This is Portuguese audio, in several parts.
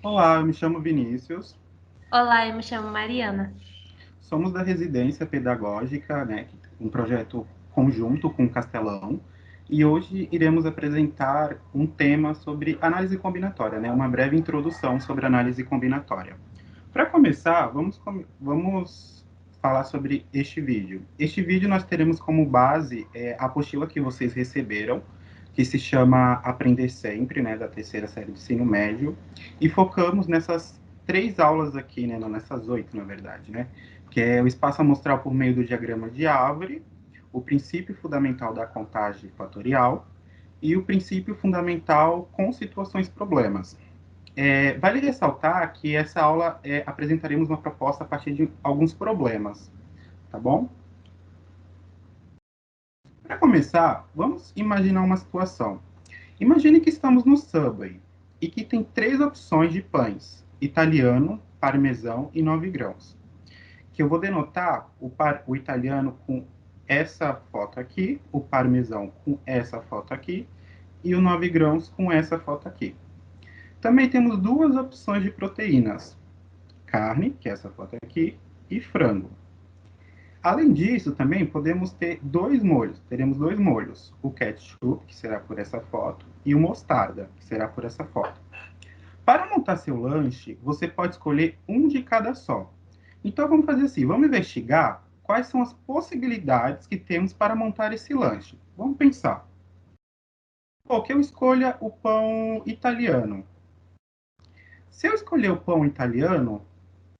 Olá, eu me chamo Vinícius, Olá, eu me chamo Mariana. somos da Residência Pedagógica, né, um projeto conjunto com o Castelão, e hoje iremos apresentar um tema sobre análise combinatória, né, uma breve introdução sobre análise combinatória. Para começar, vamos falar sobre este vídeo. Este vídeo nós teremos como base a apostila que vocês receberam, que se chama Aprender Sempre, né, da terceira série do ensino médio, e focamos nessas três aulas aqui, né, não, nessas oito, na verdade, né, que é o espaço amostral por meio do diagrama de árvore, o princípio fundamental da contagem fatorial e o princípio fundamental com situações problemas. Vale ressaltar que essa aula apresentaremos uma proposta a partir de alguns problemas, tá bom? Para começar, vamos imaginar uma situação. Imagine que estamos no Subway e que tem três opções de pães: italiano, parmesão e 9 grãos. Que eu vou denotar o italiano com essa foto aqui, o parmesão com essa foto aqui e o 9 grãos com essa foto aqui. Também temos duas opções de proteínas: carne, que é essa foto aqui, e frango. Além disso, também podemos ter dois molhos. Teremos dois molhos: o ketchup, que será por essa foto, e o mostarda, que será por essa foto. Para montar seu lanche, você pode escolher um de cada só. Então vamos fazer assim, vamos investigar quais são as possibilidades que temos para montar esse lanche. Vamos pensar. Pô, que eu escolha o pão italiano. Se eu escolher o pão italiano,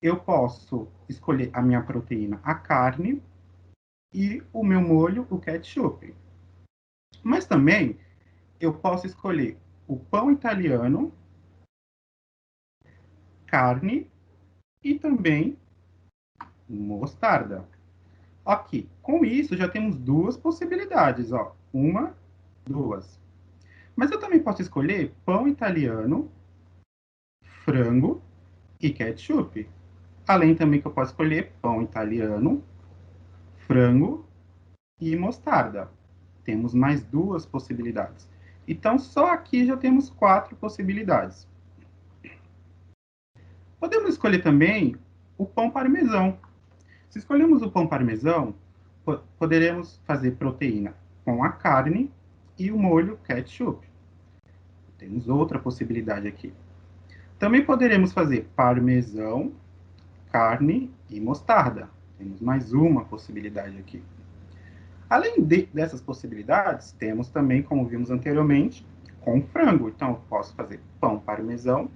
eu posso escolher a minha proteína, a carne, e o meu molho, o ketchup. Mas também eu posso escolher o pão italiano, carne e também mostarda. Aqui, com isso já temos duas possibilidades, ó. Uma, duas. Mas eu também posso escolher pão italiano, frango e ketchup. Além também que eu posso escolher pão italiano, frango e mostarda. Temos mais duas possibilidades. Então, só aqui já temos quatro possibilidades. Podemos escolher também o pão parmesão. Se escolhemos o pão parmesão, poderemos fazer proteína com a carne e o molho ketchup. Temos outra possibilidade aqui. Também poderemos fazer parmesão, carne e mostarda. Temos mais uma possibilidade aqui. Dessas possibilidades, temos também, como vimos anteriormente, com frango. Então, eu posso fazer pão parmesão,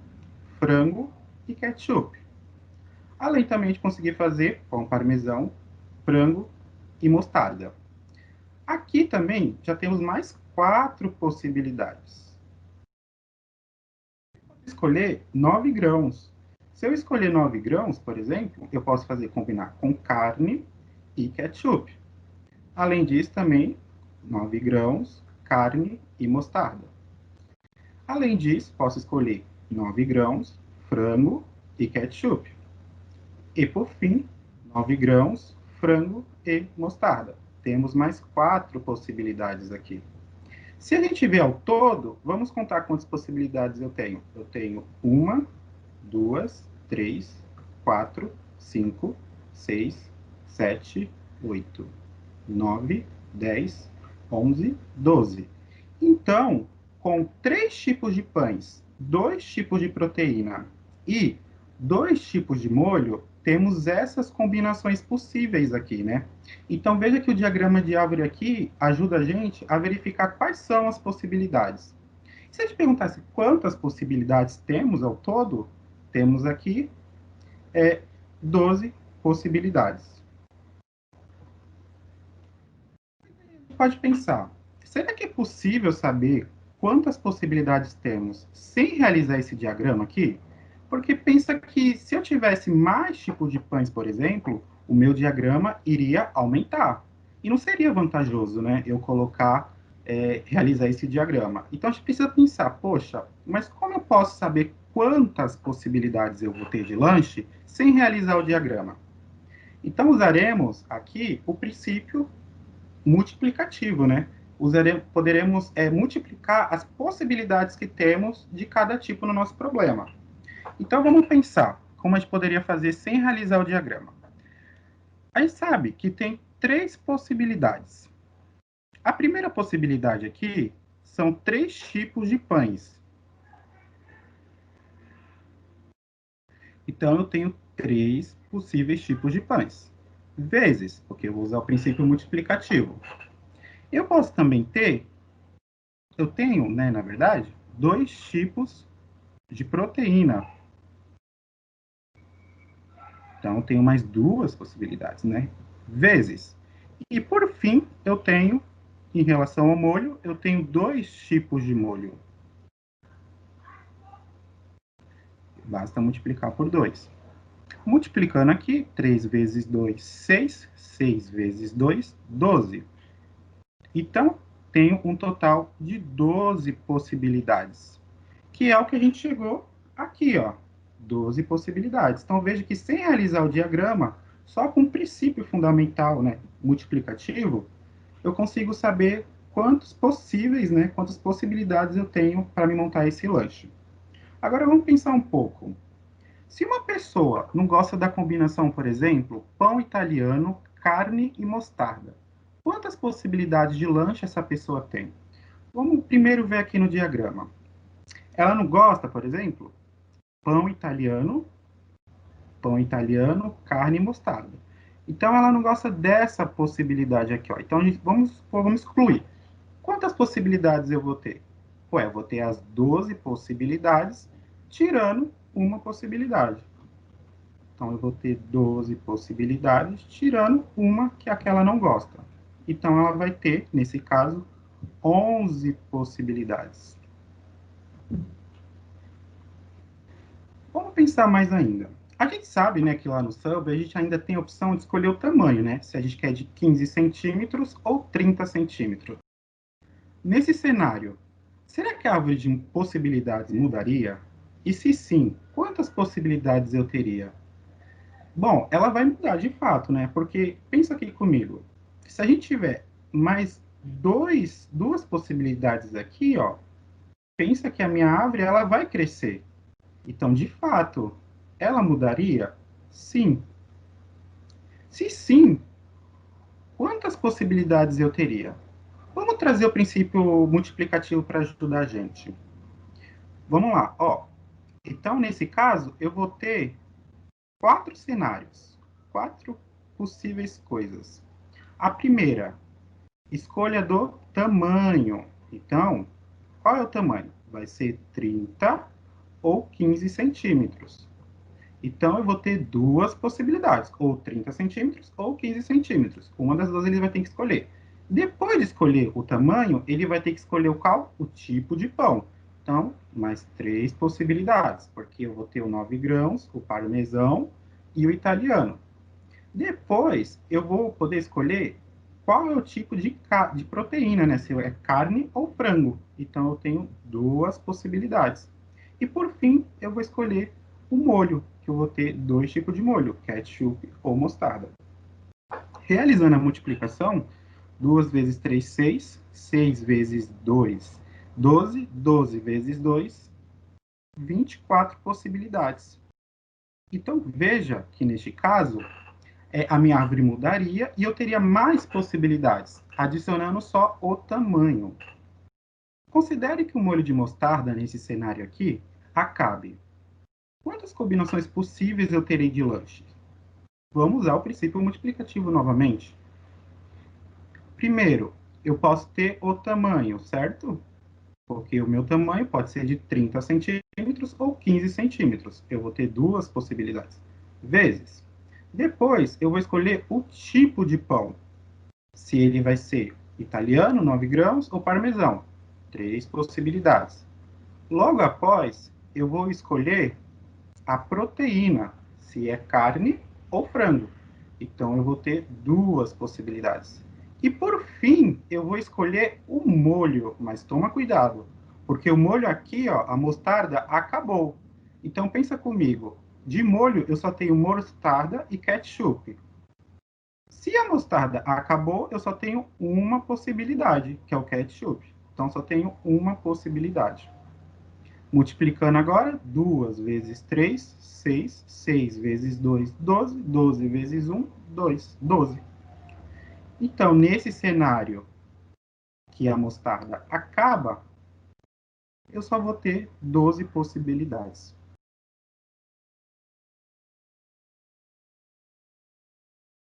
frango e ketchup. Além também de conseguir fazer pão parmesão, frango e mostarda. Aqui também já temos mais quatro possibilidades. Escolher 9 grãos. Se eu escolher 9 grãos, por exemplo, eu posso fazer combinar com carne e ketchup. Além disso, também 9 grãos, carne e mostarda. Além disso, posso escolher 9 grãos, frango e ketchup. E por fim, 9 grãos, frango e mostarda. Temos mais quatro possibilidades aqui. Se a gente ver ao todo, vamos contar quantas possibilidades eu tenho. Eu tenho uma, duas, três, quatro, cinco, seis, sete, oito, 9, 10, 11, 12. Então, com três tipos de pães, dois tipos de proteína e dois tipos de molho, temos essas combinações possíveis aqui, né? Então, veja que o diagrama de árvore aqui ajuda a gente a verificar quais são as possibilidades. Se a gente perguntasse quantas possibilidades temos ao todo, temos aqui 12 possibilidades. Pode pensar, será que é possível saber quantas possibilidades temos sem realizar esse diagrama aqui? Porque pensa que se eu tivesse mais tipos de pães, por exemplo, o meu diagrama iria aumentar. E não seria vantajoso, né, eu realizar esse diagrama. Então a gente precisa pensar, poxa, mas como eu posso saber quantas possibilidades eu vou ter de lanche sem realizar o diagrama? Então usaremos aqui o princípio multiplicativo, né? Poderemos multiplicar as possibilidades que temos de cada tipo no nosso problema. Então, vamos pensar como a gente poderia fazer sem realizar o diagrama. A gente sabe que tem três possibilidades. A primeira possibilidade aqui são três tipos de pães. Então, eu tenho três possíveis tipos de pães. Vezes, porque eu vou usar o princípio multiplicativo. Eu posso também ter, eu tenho, né, na verdade, dois tipos de proteína. Então, eu tenho mais duas possibilidades, né? Vezes. E, por fim, eu tenho, em relação ao molho, eu tenho dois tipos de molho. Basta multiplicar por 2. Multiplicando aqui, 3 vezes 2, 6. 6 vezes 2, 12. Então, tenho um total de 12 possibilidades, que é o que a gente chegou aqui, ó. 12 possibilidades. Então, veja que sem realizar o diagrama, só com o princípio fundamental, né, multiplicativo, eu consigo saber quantos possíveis, né, quantas possibilidades eu tenho para me montar esse lanche. Agora, vamos pensar um pouco. Se uma pessoa não gosta da combinação, por exemplo, pão italiano, carne e mostarda, quantas possibilidades de lanche essa pessoa tem? Vamos primeiro ver aqui no diagrama. Ela não gosta, por exemplo, pão italiano, carne e mostarda. Então ela não gosta dessa possibilidade aqui, ó. Então vamos excluir. Quantas possibilidades eu vou ter? Ué, eu vou ter as 12 possibilidades, tirando uma possibilidade. Então, eu vou ter 12 possibilidades, tirando uma que aquela não gosta. Então, ela vai ter, nesse caso, 11 possibilidades. Vamos pensar mais ainda. A gente sabe, né, que lá no Subway a gente ainda tem a opção de escolher o tamanho, né? Se a gente quer de 15 centímetros ou 30 centímetros. Nesse cenário, será que a árvore de possibilidades mudaria? E se sim, quantas possibilidades eu teria? Bom, ela vai mudar de fato, né? Porque pensa aqui comigo. Se a gente tiver mais duas possibilidades aqui, ó, pensa que a minha árvore ela vai crescer. Então, de fato, ela mudaria? Sim. Se sim, quantas possibilidades eu teria? Vamos trazer o princípio multiplicativo para ajudar a gente. Vamos lá, ó. Então, nesse caso, eu vou ter quatro cenários, quatro possíveis coisas. A primeira, escolha do tamanho. Então, qual é o tamanho? Vai ser 30 ou 15 centímetros. Então, eu vou ter duas possibilidades, ou 30 centímetros ou 15 centímetros. Uma das duas ele vai ter que escolher. Depois de escolher o tamanho, ele vai ter que escolher o qual? O tipo de pão. Então, mais três possibilidades, porque eu vou ter o 9 grãos, o parmesão e o italiano. Depois, eu vou poder escolher qual é o tipo de proteína, né? Se é carne ou frango. Então, eu tenho duas possibilidades. E, por fim, eu vou escolher o molho, que eu vou ter dois tipos de molho, ketchup ou mostarda. Realizando a multiplicação, 2 vezes 3, 6. 6 vezes 2, 12. 12 vezes 2, 24 possibilidades. Então, veja que, neste caso, a minha árvore mudaria e eu teria mais possibilidades, adicionando só o tamanho. Considere que o molho de mostarda, nesse cenário aqui, acabe. Quantas combinações possíveis eu terei de lanche? Vamos usar o princípio multiplicativo novamente. Primeiro, eu posso ter o tamanho, certo? Porque o meu tamanho pode ser de 30 centímetros ou 15 centímetros. Eu vou ter duas possibilidades. Vezes. Depois, eu vou escolher o tipo de pão. Se ele vai ser italiano, 9 grãos, ou parmesão. Três possibilidades. Logo após, eu vou escolher a proteína, se é carne ou frango. Então, eu vou ter duas possibilidades. E por fim, eu vou escolher o molho, mas toma cuidado, porque o molho aqui, ó, a mostarda acabou. Então, pensa comigo, de molho eu só tenho mostarda e ketchup. Se a mostarda acabou, eu só tenho uma possibilidade, que é o ketchup. Então, só tenho uma possibilidade. Multiplicando agora, 2 vezes 3, 6. 6 vezes 2, 12. 12 vezes 1, 2. 12. Então, nesse cenário que a mostarda acaba, eu só vou ter 12 possibilidades.